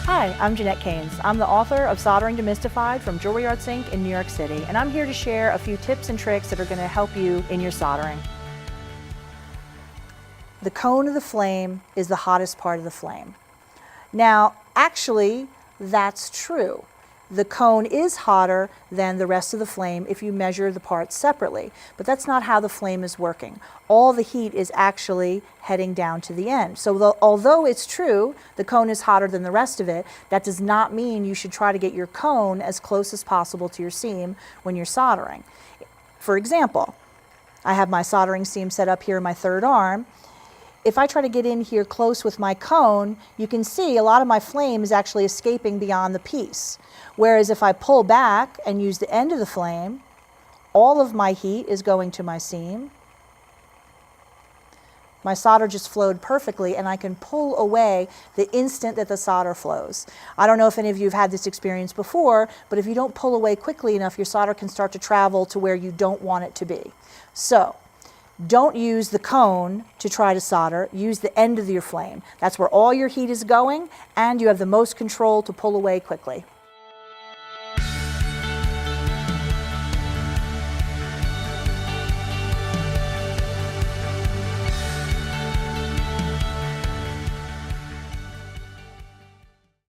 Hi, I'm Jeanette Keynes. I'm the author of Soldering Demystified from Jewelry Arts Inc. in New York City, and I'm here to share a few tips and tricks that are going to help you in your soldering. The cone of the flame is the hottest part of the flame. Now, actually, that's true. The cone is hotter than the rest of the flame if you measure the parts separately, but that's not how the flame is working. All the heat is actually heading down to the end. So although it's true the cone is hotter than the rest of it, that does not mean you should try to get your cone as close as possible to your seam when you're soldering. For example, I have my soldering seam set up here in my third arm. If I try to get in here close with my cone, you can see a lot of my flame is actually escaping beyond the piece. Whereas if I pull back and use the end of the flame, all of my heat is going to my seam. My solder just flowed perfectly, and I can pull away the instant that the solder flows. I don't know if any of you have had this experience before, but if you don't pull away quickly enough, your solder can start to travel to where you don't want it to be. So, don't use the cone to try to solder, use the end of your flame. That's where all your heat is going, and you have the most control to pull away quickly.